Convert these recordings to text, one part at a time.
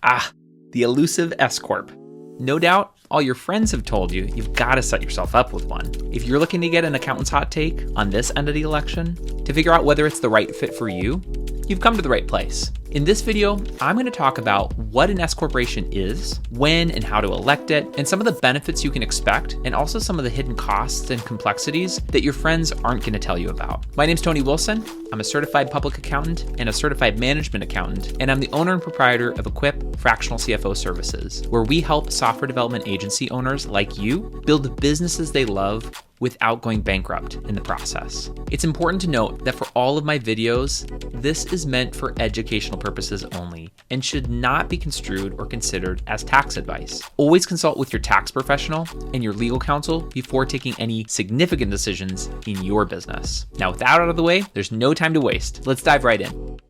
The elusive S-Corp. No doubt, all your friends have told you you've got to set yourself up with one. If you're looking to get an accountant's hot take on this entity election to figure out whether it's the right fit for you, you've come to the right place. In this video, I'm going to talk about what an S-corporation is, when and how to elect it, and some of the benefits you can expect, and also some of the hidden costs and complexities that your friends aren't going to tell you about. My name's Tony Wilson. I'm a certified public accountant and a certified management accountant, and I'm the owner and proprietor of Equip Fractional CFO Services, where we help software development agency owners like you build businesses they love without going bankrupt in the process. It's important to note that for all of my videos, this is meant for educational purposes only and should not be construed or considered as tax advice. Always consult with your tax professional and your legal counsel before taking any significant decisions in your business. Now, with that out of the way, there's no time to waste. Let's dive right in.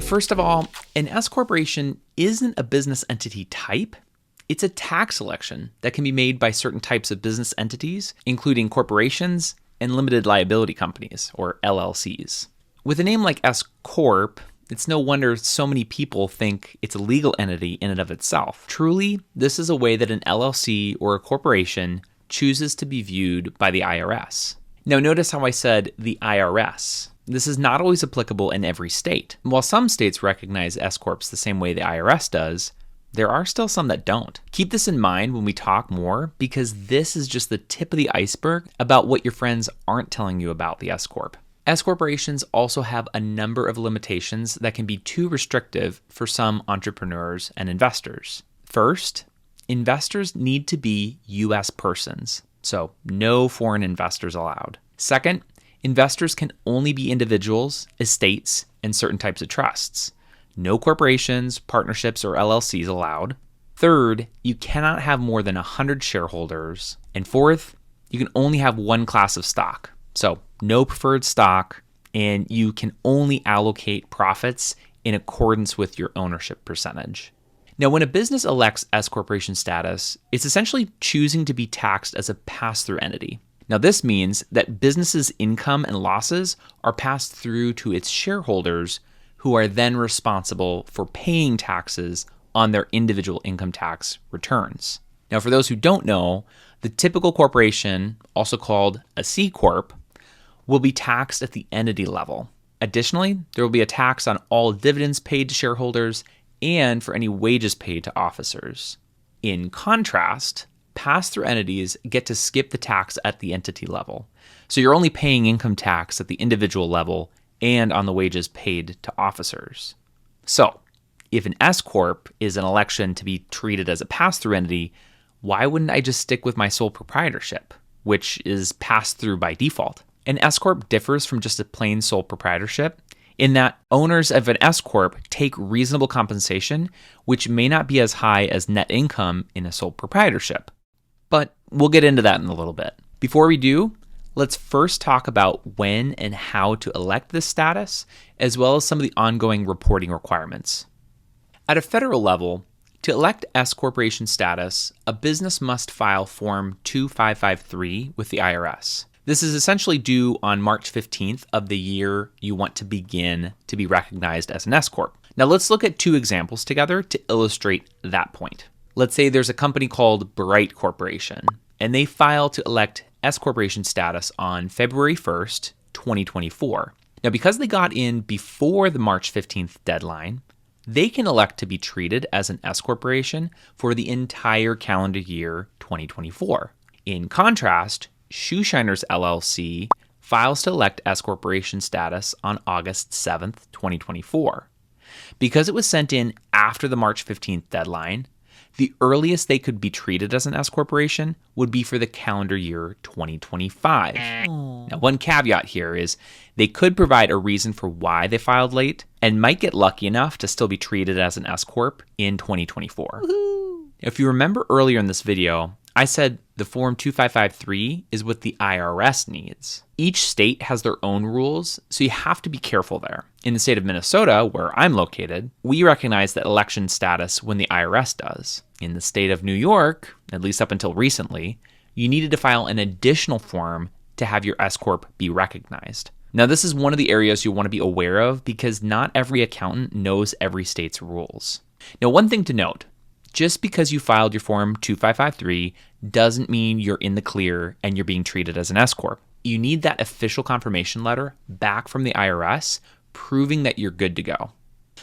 First of all, an S-corporation isn't a business entity type. It's a tax election that can be made by certain types of business entities, including corporations and limited liability companies, or LLCs. With a name like S-Corp, it's no wonder so many people think it's a legal entity in and of itself. Truly, this is a way that an LLC or a corporation chooses to be viewed by the IRS. Now, notice how I said the IRS. This is not always applicable in every state. While some states recognize S-Corps the same way the IRS does, there are still some that don't. Keep this in mind when we talk more, because this is just the tip of the iceberg about what your friends aren't telling you about the S-Corp. S-corporations also have a number of limitations that can be too restrictive for some entrepreneurs and investors. First, investors need to be U.S. persons, so no foreign investors allowed. Second, investors can only be individuals, estates, and certain types of trusts. No corporations, partnerships, or LLCs allowed. Third, you cannot have more than 100 shareholders. And fourth, you can only have one class of stock. So no preferred stock, and you can only allocate profits in accordance with your ownership percentage. Now, when a business elects S-corporation status, it's essentially choosing to be taxed as a pass-through entity. Now, this means that business's income and losses are passed through to its shareholders, who are then responsible for paying taxes on their individual income tax returns. Now, for those who don't know, the typical corporation, also called a C-Corp, will be taxed at the entity level. Additionally, there will be a tax on all dividends paid to shareholders and for any wages paid to officers. In contrast, pass-through entities get to skip the tax at the entity level. So you're only paying income tax at the individual level and on the wages paid to officers. So, if an S-Corp is an election to be treated as a pass-through entity, why wouldn't I just stick with my sole proprietorship, which is pass-through by default? An S-Corp differs from just a plain sole proprietorship in that owners of an S-Corp take reasonable compensation, which may not be as high as net income in a sole proprietorship. But we'll get into that in a little bit. Before we do, let's first talk about when and how to elect this status, as well as some of the ongoing reporting requirements. At a federal level, to elect S-corporation status, a business must file Form 2553 with the IRS. This is essentially due on March 15th of the year you want to begin to be recognized as an S-Corp. Now let's look at two examples together to illustrate that point. Let's say there's a company called Bright Corporation, and they file to elect S-corporation status on February 1st, 2024. Now, because they got in before the March 15th deadline, they can elect to be treated as an S-corporation for the entire calendar year 2024. In contrast, Shoeshiners LLC files to elect S-corporation status on August 7th, 2024. Because it was sent in after the March 15th deadline, the earliest they could be treated as an S-corporation would be for the calendar year 2025. Now, one caveat here is they could provide a reason for why they filed late and might get lucky enough to still be treated as an S-Corp in 2024. Woo-hoo. If you remember earlier in this video, I said the Form 2553 is what the IRS needs. Each state has their own rules, so you have to be careful there. In the state of Minnesota, where I'm located, we recognize the election status when the IRS does. In the state of New York, at least up until recently, you needed to file an additional form to have your S-Corp be recognized. Now, this is one of the areas you want to be aware of because not every accountant knows every state's rules. Now, one thing to note, just because you filed your Form 2553 doesn't mean you're in the clear and you're being treated as an S-Corp. You need that official confirmation letter back from the IRS proving that you're good to go.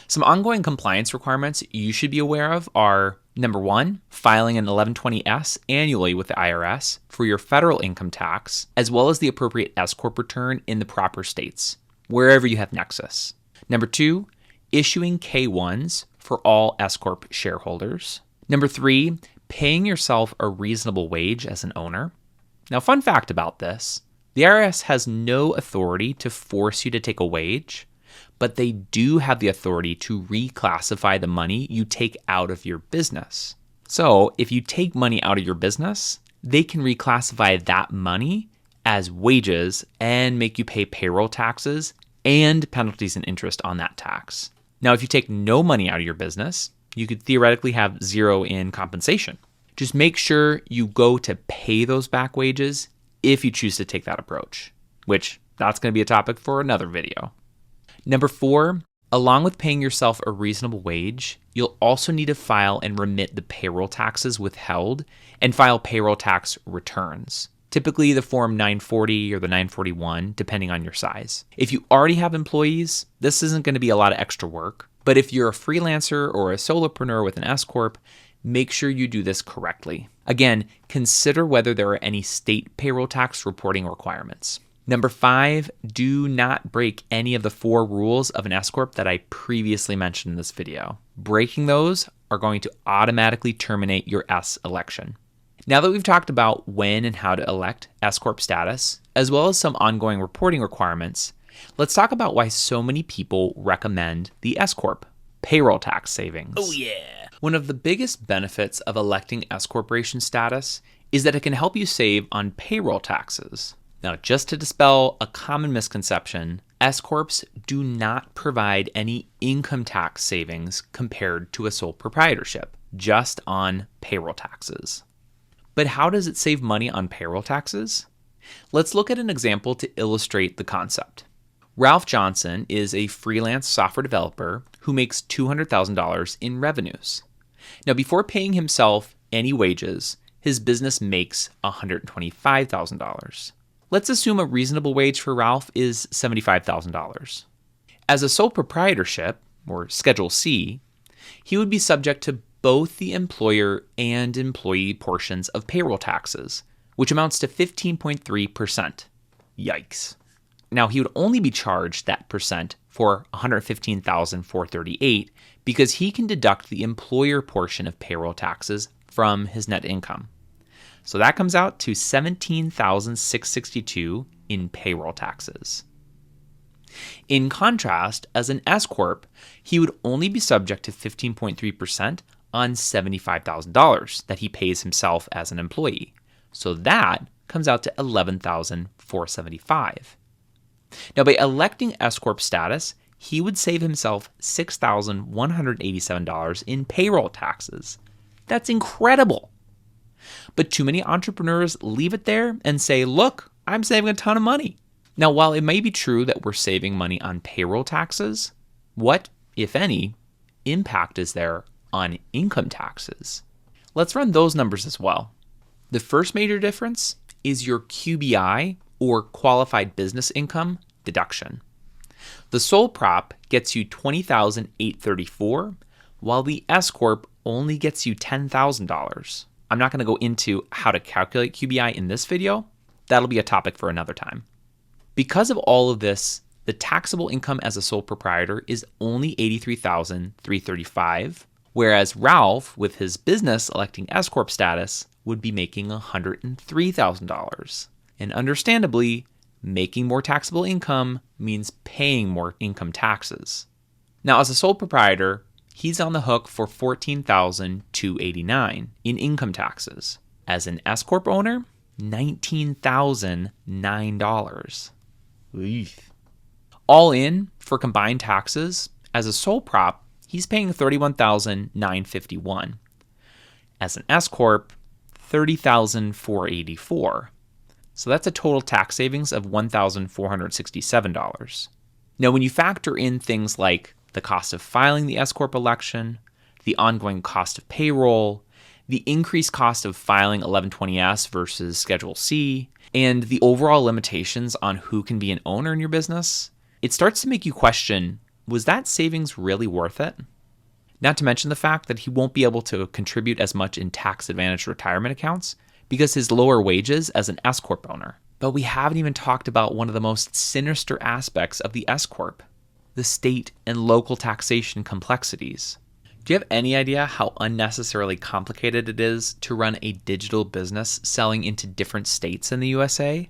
Some ongoing compliance requirements you should be aware of are, number one, filing an 1120S annually with the IRS for your federal income tax, as well as the appropriate S-Corp return in the proper states, wherever you have nexus. Number two, issuing K-1s for all S-Corp shareholders. Number three, paying yourself a reasonable wage as an owner. Now, fun fact about this, the IRS has no authority to force you to take a wage, but they do have the authority to reclassify the money you take out of your business. So if you take money out of your business, they can reclassify that money as wages and make you pay payroll taxes and penalties and interest on that tax. Now, if you take no money out of your business, you could theoretically have zero in compensation. Just make sure you go to pay those back wages if you choose to take that approach, which that's going to be a topic for another video. Number four, along with paying yourself a reasonable wage, you'll also need to file and remit the payroll taxes withheld and file payroll tax returns. Typically the Form 940 or the 941, depending on your size. If you already have employees, this isn't going to be a lot of extra work. But if you're a freelancer or a solopreneur with an S-Corp, make sure you do this correctly. Again, consider whether there are any state payroll tax reporting requirements. Number five, do not break any of the 4 rules of an S-Corp that I previously mentioned in this video. Breaking those are going to automatically terminate your S election. Now that we've talked about when and how to elect S-Corp status, as well as some ongoing reporting requirements, let's talk about why so many people recommend the S-Corp, Payroll Tax Savings. Oh yeah! One of the biggest benefits of electing S-Corporation status is that it can help you save on payroll taxes. Now, just to dispel a common misconception, S-Corps do not provide any income tax savings compared to a sole proprietorship, just on payroll taxes. But how does it save money on payroll taxes? Let's look at an example to illustrate the concept. Ralph Johnson is a freelance software developer who makes $200,000 in revenues. Now, before paying himself any wages, his business makes $125,000. Let's assume a reasonable wage for Ralph is $75,000. As a sole proprietorship, or Schedule C, he would be subject to both the employer and employee portions of payroll taxes, which amounts to 15.3%. Yikes. Now, he would only be charged that percent for $115,438 because he can deduct the employer portion of payroll taxes from his net income. So that comes out to $17,662 in payroll taxes. In contrast, as an S-Corp, he would only be subject to 15.3% on $75,000 that he pays himself as an employee. So that comes out to $11,475. Now, by electing S-Corp status, he would save himself $6,187 in payroll taxes. That's incredible. But too many entrepreneurs leave it there and say, look, I'm saving a ton of money. Now, while it may be true that we're saving money on payroll taxes, what, if any, impact is there on income taxes? Let's run those numbers as well. The first major difference is your QBI, or qualified business income, deduction. The sole prop gets you $20,834, while the S-Corp only gets you $10,000. I'm not going to go into how to calculate QBI in this video. That'll be a topic for another time. Because of all of this, the taxable income as a sole proprietor is only $83,335, whereas Ralph, with his business electing S-Corp status, would be making $103,000. And understandably, making more taxable income means paying more income taxes. Now, as a sole proprietor, he's on the hook for $14,289 in income taxes. As an S-Corp owner, $19,009. All in, for combined taxes, as a sole prop, he's paying $31,951. As an S-Corp, $30,484. So that's a total tax savings of $1,467. Now, when you factor in things like the cost of filing the S-Corp election, the ongoing cost of payroll, the increased cost of filing 1120S versus Schedule C, and the overall limitations on who can be an owner in your business, it starts to make you question, was that savings really worth it? Not to mention the fact that he won't be able to contribute as much in tax-advantaged retirement accounts because his lower wages as an S-Corp owner. But we haven't even talked about one of the most sinister aspects of the S-Corp, the state and local taxation complexities. Do you have any idea how unnecessarily complicated it is to run a digital business selling into different states in the USA?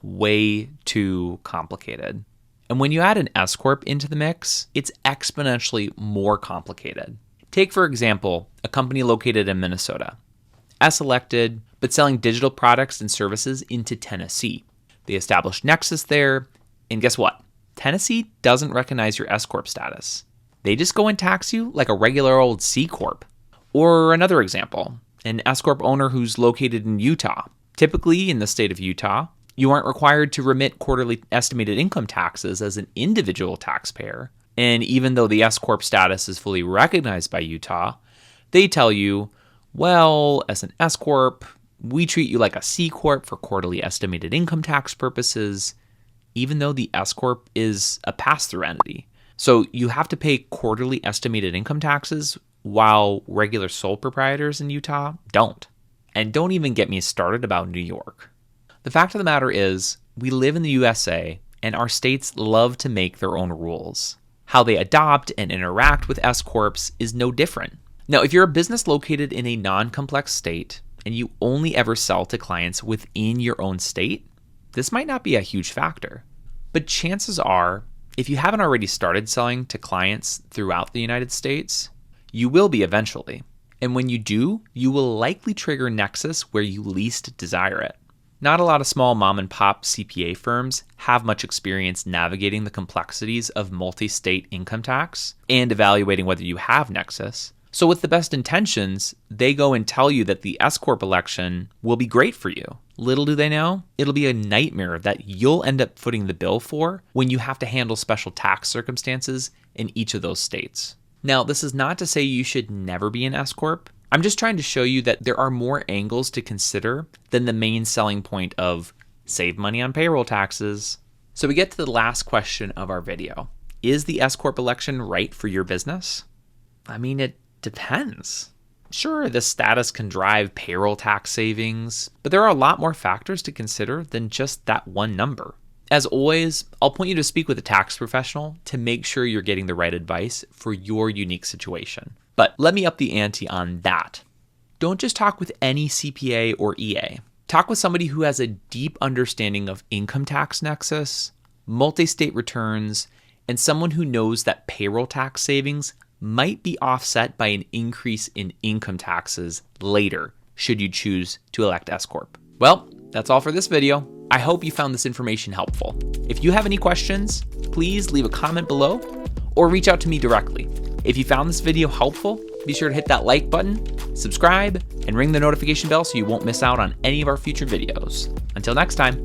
Way too complicated. And when you add an S-Corp into the mix, it's exponentially more complicated. Take, for example, a company located in Minnesota. S-elected, but selling digital products and services into Tennessee. They established Nexus there, and guess what? Tennessee doesn't recognize your S-Corp status. They just go and tax you like a regular old C-Corp. Or another example, an S-Corp owner who's located in Utah. Typically, in the state of Utah, you aren't required to remit quarterly estimated income taxes as an individual taxpayer. And even though the S-Corp status is fully recognized by Utah, they tell you, well, as an S-Corp, we treat you like a C-Corp for quarterly estimated income tax purposes, even though the S-Corp is a pass-through entity. So you have to pay quarterly estimated income taxes while regular sole proprietors in Utah don't. And don't even get me started about New York. The fact of the matter is, we live in the USA, and our states love to make their own rules. How they adopt and interact with S-Corps is no different. Now, if you're a business located in a non-complex state, and you only ever sell to clients within your own state, this might not be a huge factor. But chances are, if you haven't already started selling to clients throughout the United States, you will be eventually. And when you do, you will likely trigger Nexus where you least desire it. Not a lot of small mom and pop CPA firms have much experience navigating the complexities of multi-state income tax and evaluating whether you have Nexus. So with the best intentions, they go and tell you that the S-Corp election will be great for you. Little do they know, it'll be a nightmare that you'll end up footing the bill for when you have to handle special tax circumstances in each of those states. Now, this is not to say you should never be an S-Corp. I'm just trying to show you that there are more angles to consider than the main selling point of save money on payroll taxes. So we get to the last question of our video. Is the S-Corp election right for your business? I mean, it depends. Sure, the status can drive payroll tax savings, but there are a lot more factors to consider than just that one number. As always, I'll point you to speak with a tax professional to make sure you're getting the right advice for your unique situation. But let me up the ante on that. Don't just talk with any CPA or EA. Talk with somebody who has a deep understanding of income tax nexus, multi-state returns, and someone who knows that payroll tax savings might be offset by an increase in income taxes later, should you choose to elect S-Corp. Well, that's all for this video. I hope you found this information helpful. If you have any questions, please leave a comment below or reach out to me directly. If you found this video helpful, be sure to hit that like button, subscribe, and ring the notification bell so you won't miss out on any of our future videos. Until next time.